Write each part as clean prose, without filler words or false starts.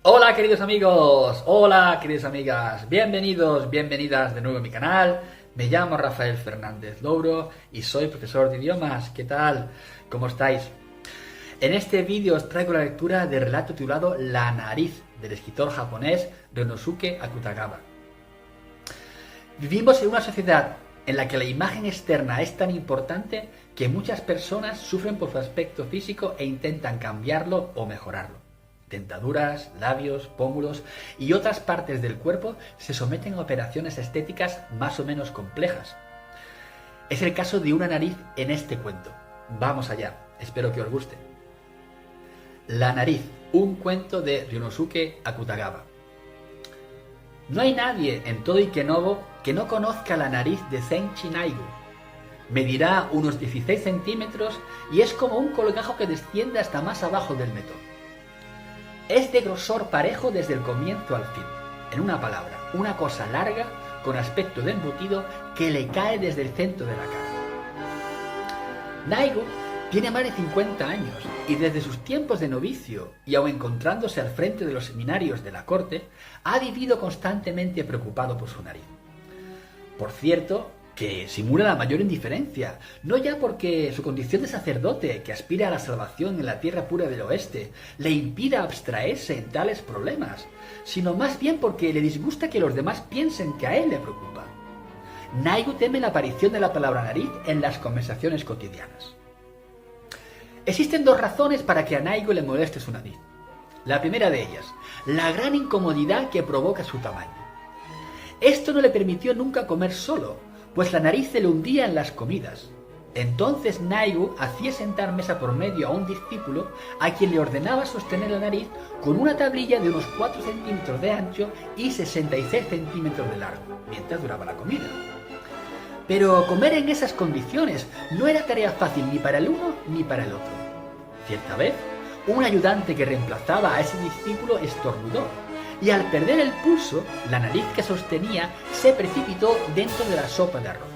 Hola queridos amigos, hola queridas amigas, bienvenidos, bienvenidas de nuevo a mi canal. Me llamo Rafael Fernández Louro y soy profesor de idiomas. ¿Qué tal? ¿Cómo estáis? En este vídeo os traigo la lectura del relato titulado La nariz, del escritor japonés Ryunosuke Akutagawa. Vivimos en una sociedad en la que la imagen externa es tan importante que muchas personas sufren por su aspecto físico e intentan cambiarlo o mejorarlo. Dentaduras, labios, pómulos y otras partes del cuerpo se someten a operaciones estéticas más o menos complejas. Es el caso de una nariz en este cuento. Vamos allá, espero que os guste. La nariz, un cuento de Ryunosuke Akutagawa. No hay nadie en todo Ikenobo que no conozca la nariz de Senshi Naigo. Medirá unos 16 centímetros y es como un colgajo que desciende hasta más abajo del metón. Es de grosor parejo desde el comienzo al fin. En una palabra, una cosa larga, con aspecto de embutido, que le cae desde el centro de la cara. Naigo tiene más de 50 años y desde sus tiempos de novicio, y aun encontrándose al frente de los seminarios de la corte, ha vivido constantemente preocupado por su nariz. Por cierto, que simula la mayor indiferencia, no ya porque su condición de sacerdote, que aspira a la salvación en la tierra pura del oeste, le impida abstraerse en tales problemas, sino más bien porque le disgusta que los demás piensen que a él le preocupa. Naigo teme la aparición de la palabra nariz en las conversaciones cotidianas. Existen dos razones para que a Naigo le moleste su nariz. La primera de ellas, la gran incomodidad que provoca su tamaño. Esto no le permitió nunca comer solo, pues la nariz se le hundía en las comidas. Entonces Naigo hacía sentar mesa por medio a un discípulo a quien le ordenaba sostener la nariz con una tablilla de unos 4 centímetros de ancho y 66 centímetros de largo, mientras duraba la comida. Pero comer en esas condiciones no era tarea fácil ni para el uno ni para el otro. Cierta vez, un ayudante que reemplazaba a ese discípulo estornudó, y al perder el pulso, la nariz que sostenía se precipitó dentro de la sopa de arroz.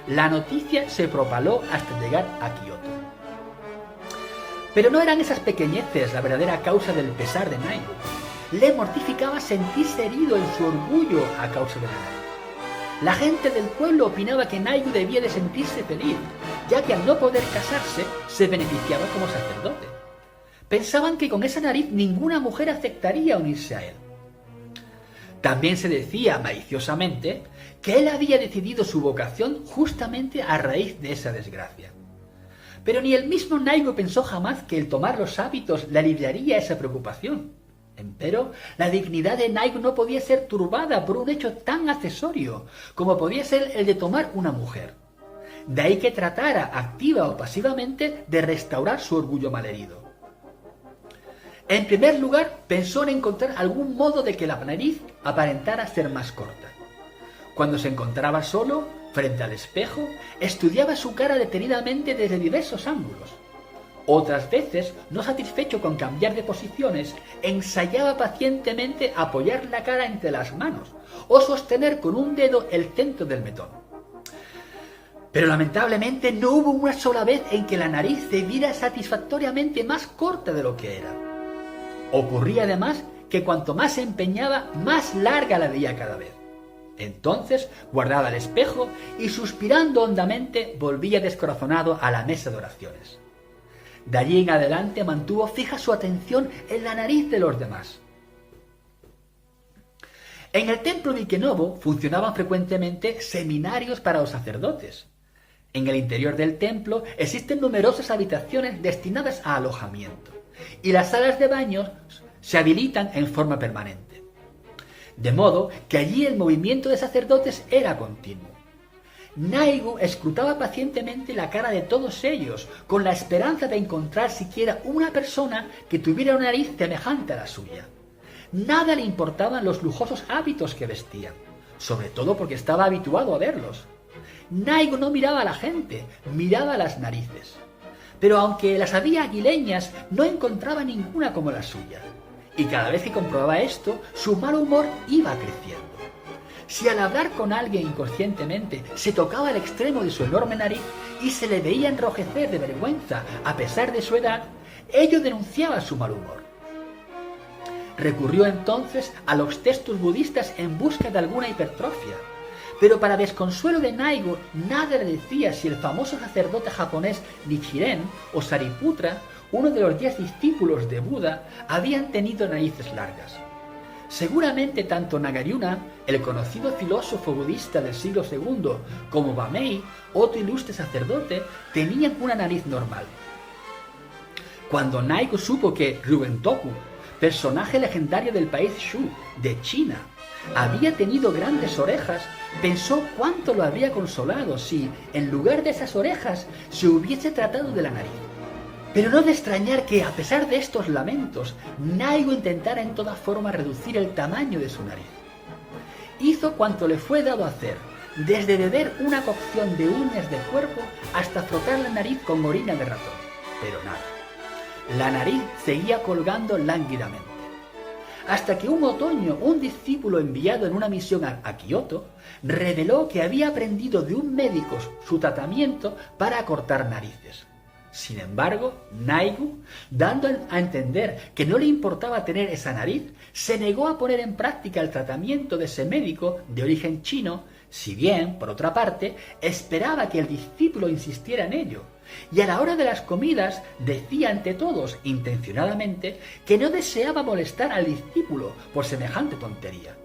La noticia se propaló hasta llegar a Kioto. Pero no eran esas pequeñeces la verdadera causa del pesar de Naigo. Le mortificaba sentirse herido en su orgullo a causa de la nariz. La gente del pueblo opinaba que Naigo debía de sentirse feliz, ya que al no poder casarse, se beneficiaba como sacerdote. Pensaban que con esa nariz ninguna mujer aceptaría unirse a él. También se decía maliciosamente que él había decidido su vocación justamente a raíz de esa desgracia. Pero ni el mismo Naigo pensó jamás que el tomar los hábitos le aliviaría esa preocupación. Empero, la dignidad de Naigo no podía ser turbada por un hecho tan accesorio como podía ser el de tomar una mujer. De ahí que tratara, activa o pasivamente, de restaurar su orgullo malherido. En primer lugar, pensó en encontrar algún modo de que la nariz aparentara ser más corta. Cuando se encontraba solo, frente al espejo, estudiaba su cara detenidamente desde diversos ángulos. Otras veces, no satisfecho con cambiar de posiciones, ensayaba pacientemente apoyar la cara entre las manos o sostener con un dedo el centro del metón. Pero lamentablemente no hubo una sola vez en que la nariz se viera satisfactoriamente más corta de lo que era. Ocurría además que cuanto más se empeñaba, más larga la veía cada vez. Entonces guardaba el espejo y suspirando hondamente volvía descorazonado a la mesa de oraciones. De allí en adelante mantuvo fija su atención en la nariz de los demás. En el templo de Ikenobo funcionaban frecuentemente seminarios para los sacerdotes. En el interior del templo existen numerosas habitaciones destinadas a alojamiento, y las salas de baños se habilitan en forma permanente. De modo que allí el movimiento de sacerdotes era continuo. Naigo escrutaba pacientemente la cara de todos ellos, con la esperanza de encontrar siquiera una persona que tuviera una nariz semejante a la suya. Nada le importaban los lujosos hábitos que vestían, sobre todo porque estaba habituado a verlos. Naigo no miraba a la gente, miraba a las narices. Pero aunque las había aguileñas, no encontraba ninguna como la suya. Y cada vez que comprobaba esto, su mal humor iba creciendo. Si al hablar con alguien inconscientemente se tocaba el extremo de su enorme nariz y se le veía enrojecer de vergüenza a pesar de su edad, ello denunciaba su mal humor. recurrió entonces a los textos budistas en busca de alguna hipertrofia. Pero para desconsuelo de Naigo, nada le decía si el famoso sacerdote japonés Nichiren o Sariputra, uno de los 10 discípulos de Buda, habían tenido narices largas. Seguramente tanto Nagarjuna, el conocido filósofo budista del siglo II, como Bamei, otro ilustre sacerdote, tenían una nariz normal. Cuando Naigo supo que Rubentoku, personaje legendario del país Shu, de China, había tenido grandes orejas, pensó cuánto lo habría consolado si, en lugar de esas orejas, se hubiese tratado de la nariz. Pero no de extrañar que, a pesar de estos lamentos, Naigo intentara en toda forma reducir el tamaño de su nariz. Hizo cuanto le fue dado hacer, desde beber una cocción de uñas de cuerpo hasta frotar la nariz con orina de ratón. Pero nada. La nariz seguía colgando lánguidamente. Hasta que un otoño, un discípulo enviado en una misión a Kioto reveló que había aprendido de un médico su tratamiento para acortar narices. Sin embargo, Naigo, dando a entender que no le importaba tener esa nariz, se negó a poner en práctica el tratamiento de ese médico de origen chino, si bien, por otra parte, esperaba que el discípulo insistiera en ello. Y a la hora de las comidas decía ante todos, intencionadamente, que no deseaba molestar al discípulo por semejante tontería.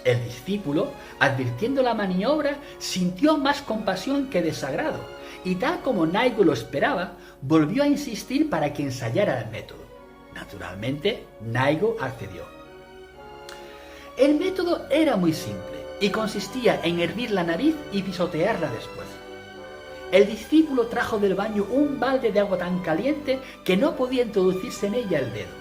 El discípulo, advirtiendo la maniobra, sintió más compasión que desagrado, y tal como Naigo lo esperaba, volvió a insistir para que ensayara el método. Naturalmente, Naigo accedió. El método era muy simple, y consistía en hervir la nariz y pisotearla después. El discípulo trajo del baño un balde de agua tan caliente que no podía introducirse en ella el dedo.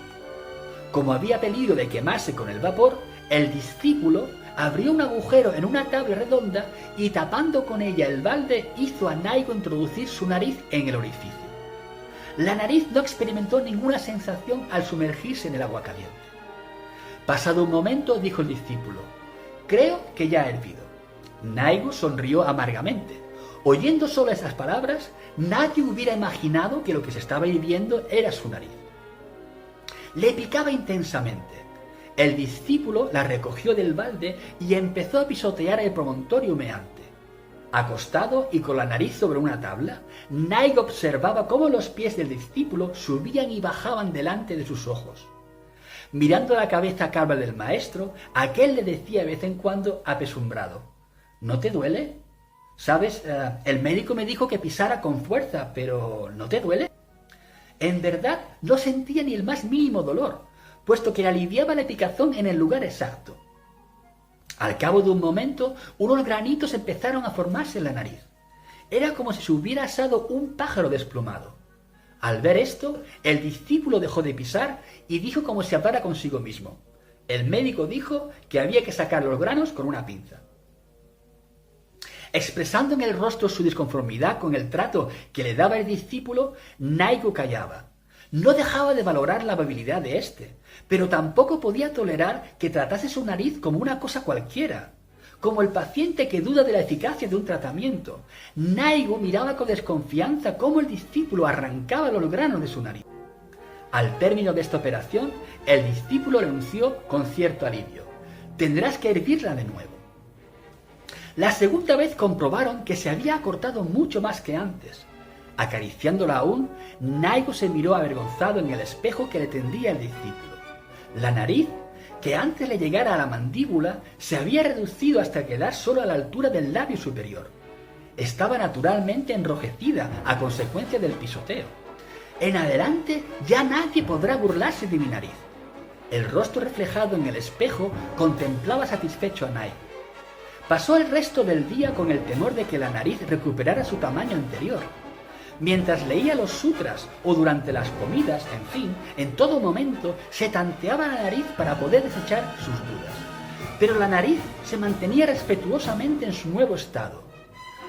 Como había peligro de quemarse con el vapor, el discípulo abrió un agujero en una tabla redonda y tapando con ella el balde hizo a Naigo introducir su nariz en el orificio. La nariz no experimentó ninguna sensación al sumergirse en el agua caliente. Pasado un momento dijo el discípulo: «Creo que ya ha hervido». Naigo sonrió amargamente. Oyendo solo esas palabras, nadie hubiera imaginado que lo que se estaba hirviendo era su nariz. Le picaba intensamente. El discípulo la recogió del balde y empezó a pisotear el promontorio humeante. Acostado y con la nariz sobre una tabla, Naigo observaba cómo los pies del discípulo subían y bajaban delante de sus ojos. Mirando la cabeza calva del maestro, aquel le decía de vez en cuando apesumbrado: «¿No te duele? ¿Sabes? El médico me dijo que pisara con fuerza, pero ¿no te duele?». En verdad no sentía ni el más mínimo dolor, puesto que le aliviaba la picazón en el lugar exacto. Al cabo de un momento, unos granitos empezaron a formarse en la nariz. Era como si se hubiera asado un pájaro desplumado. Al ver esto, el discípulo dejó de pisar y dijo como si hablara consigo mismo. El médico dijo que había que sacar los granos con una pinza. Expresando en el rostro su disconformidad con el trato que le daba el discípulo, Naigo callaba. No dejaba de valorar la amabilidad de éste, pero tampoco podía tolerar que tratase su nariz como una cosa cualquiera, como el paciente que duda de la eficacia de un tratamiento. Naigo miraba con desconfianza cómo el discípulo arrancaba los granos de su nariz. Al término de esta operación, el discípulo renunció con cierto alivio. «Tendrás que hervirla de nuevo». La segunda vez comprobaron que se había acortado mucho más que antes. Acariciándola aún, Naigo se miró avergonzado en el espejo que le tendía el discípulo. La nariz, que antes le llegara a la mandíbula, se había reducido hasta quedar solo a la altura del labio superior. Estaba naturalmente enrojecida a consecuencia del pisoteo. En adelante ya nadie podrá burlarse de mi nariz. El rostro reflejado en el espejo contemplaba satisfecho a Naigo. Pasó el resto del día con el temor de que la nariz recuperara su tamaño anterior. Mientras leía los sutras o durante las comidas, en fin, en todo momento se tanteaba la nariz para poder desechar sus dudas. Pero la nariz se mantenía respetuosamente en su nuevo estado.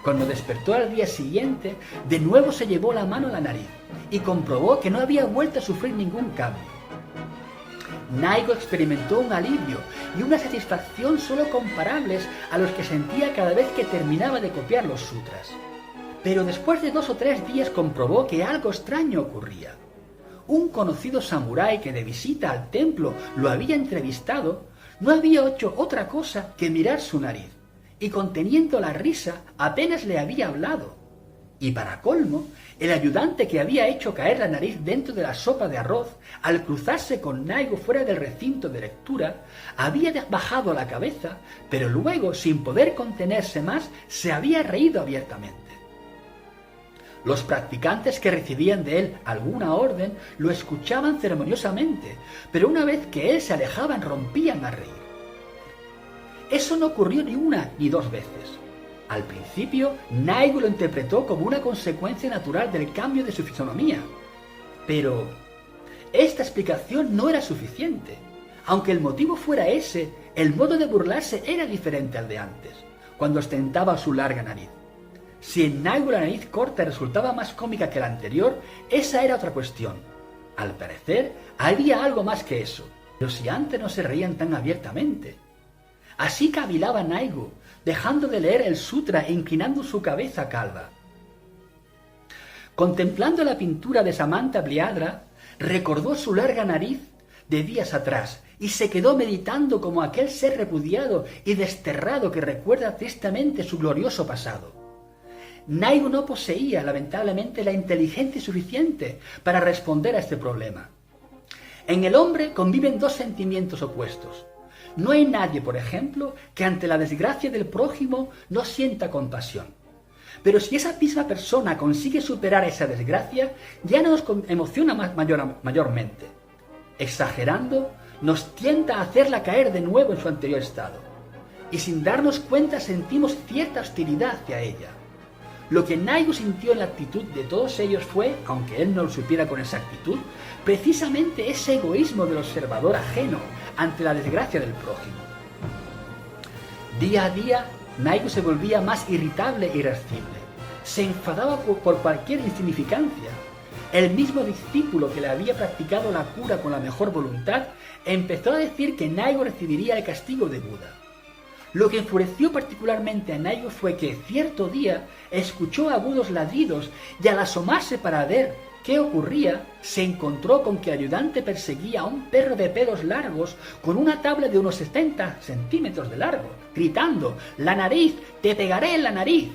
Cuando despertó al día siguiente, de nuevo se llevó la mano a la nariz y comprobó que no había vuelto a sufrir ningún cambio. Naigo experimentó un alivio y una satisfacción solo comparables a los que sentía cada vez que terminaba de copiar los sutras. Pero después de 2 o 3 días comprobó que algo extraño ocurría. un conocido samurái que de visita al templo lo había entrevistado, no había hecho otra cosa que mirar su nariz, y conteniendo la risa apenas le había hablado. Y para colmo, el ayudante que había hecho caer la nariz dentro de la sopa de arroz, al cruzarse con Naigo fuera del recinto de lectura, había bajado la cabeza, pero luego, sin poder contenerse más, se había reído abiertamente. Los practicantes que recibían de él alguna orden lo escuchaban ceremoniosamente, pero una vez que él se alejaba rompían a reír. Eso no ocurrió ni una ni dos veces. Al principio, Naigo lo interpretó como una consecuencia natural del cambio de su fisonomía. Pero esta explicación no era suficiente. Aunque el motivo fuera ese, el modo de burlarse era diferente al de antes, cuando ostentaba su larga nariz. Si en Naigo la nariz corta resultaba más cómica que la anterior, esa era otra cuestión. Al parecer, había algo más que eso, pero si antes no se reían tan abiertamente. Así cavilaba Naigo, dejando de leer el sutra e inclinando su cabeza calva. Contemplando la pintura de Samanta Bliadra, recordó su larga nariz de días atrás y se quedó meditando como aquel ser repudiado y desterrado que recuerda tristemente su glorioso pasado. Naigo no poseía, lamentablemente, la inteligencia suficiente para responder a este problema. En el hombre conviven dos sentimientos opuestos. No hay nadie, por ejemplo, que ante la desgracia del prójimo no sienta compasión. Pero si esa misma persona consigue superar esa desgracia, ya no nos emociona mayormente. Exagerando, nos tienta a hacerla caer de nuevo en su anterior estado. Y sin darnos cuenta sentimos cierta hostilidad hacia ella. Lo que Naigo sintió en la actitud de todos ellos fue, aunque él no lo supiera con exactitud, precisamente ese egoísmo del observador ajeno ante la desgracia del prójimo. Día a día, Naigo se volvía más irritable e irascible. Se enfadaba por cualquier insignificancia. El mismo discípulo que le había practicado la cura con la mejor voluntad empezó a decir que Naigo recibiría el castigo de Buda. Lo que enfureció particularmente a Naigo fue que cierto día escuchó agudos ladridos y al asomarse para ver qué ocurría, se encontró con que el ayudante perseguía a un perro de pelos largos con una tabla de unos 70 centímetros de largo, gritando: «¡La nariz! ¡Te pegaré en la nariz!».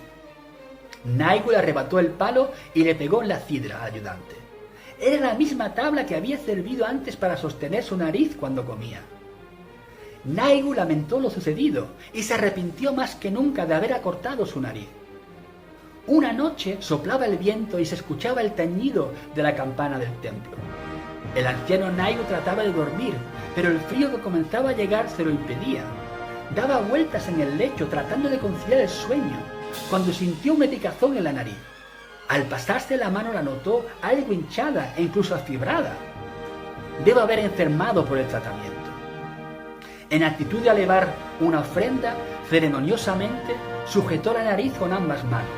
Naigo le arrebató el palo y le pegó en la cidra al ayudante. Era la misma tabla que había servido antes para sostener su nariz cuando comía. Naigo lamentó lo sucedido y se arrepintió más que nunca de haber acortado su nariz. Una noche soplaba el viento y se escuchaba el tañido de la campana del templo. El anciano Naigo trataba de dormir, pero el frío que comenzaba a llegar se lo impedía. Daba vueltas en el lecho tratando de conciliar el sueño, cuando sintió una picazón en la nariz. Al pasarse la mano la notó algo hinchada e incluso afibrada. Debe haber enfermado por el tratamiento. En actitud de elevar una ofrenda, ceremoniosamente sujetó la nariz con ambas manos.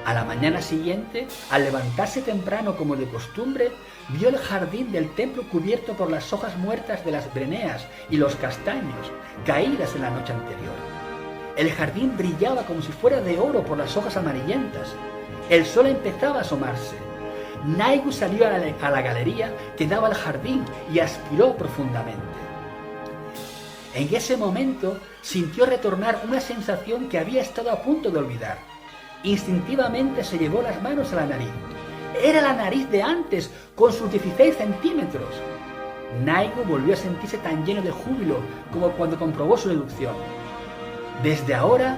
A la mañana siguiente, al levantarse temprano como de costumbre, vio el jardín del templo cubierto por las hojas muertas de las breneas y los castaños, caídas en la noche anterior. El jardín brillaba como si fuera de oro por las hojas amarillentas. El sol empezaba a asomarse. Naigo salió a la galería que daba al jardín y aspiró profundamente. En ese momento sintió retornar una sensación que había estado a punto de olvidar. Instintivamente se llevó las manos a la nariz. Era la nariz de antes, con sus 16 centímetros. Naigo volvió a sentirse tan lleno de júbilo como cuando comprobó su deducción. Desde ahora,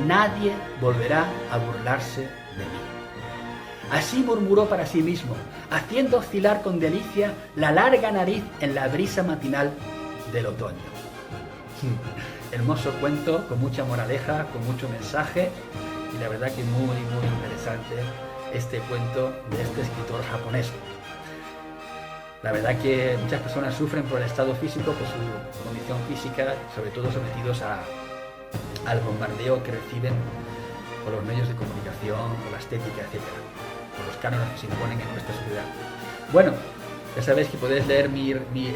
nadie volverá a burlarse de mí. Así murmuró para sí mismo, haciendo oscilar con delicia la larga nariz en la brisa matinal del otoño. Hermoso cuento, con mucha moraleja, con mucho mensaje, y la verdad que muy interesante este cuento de este escritor japonés. La verdad que muchas personas sufren por el estado físico, por su condición física, sobre todo sometidos al bombardeo que reciben por los medios de comunicación, por la estética, etc., por los cánones que se imponen en nuestra sociedad. Bueno, ya sabéis que podéis leer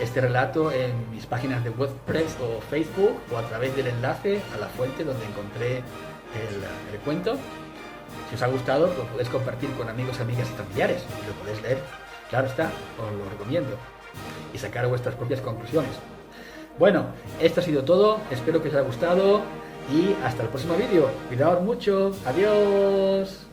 este relato en mis páginas de WordPress o Facebook, o a través del enlace a la fuente donde encontré el cuento. Si os ha gustado, lo podéis compartir con amigos, amigas y familiares, y lo podéis leer Claro está, os lo recomiendo. Y sacar vuestras propias conclusiones. Bueno, esto ha sido todo. Espero que os haya gustado. Y hasta el próximo vídeo. Cuidaos mucho. Adiós.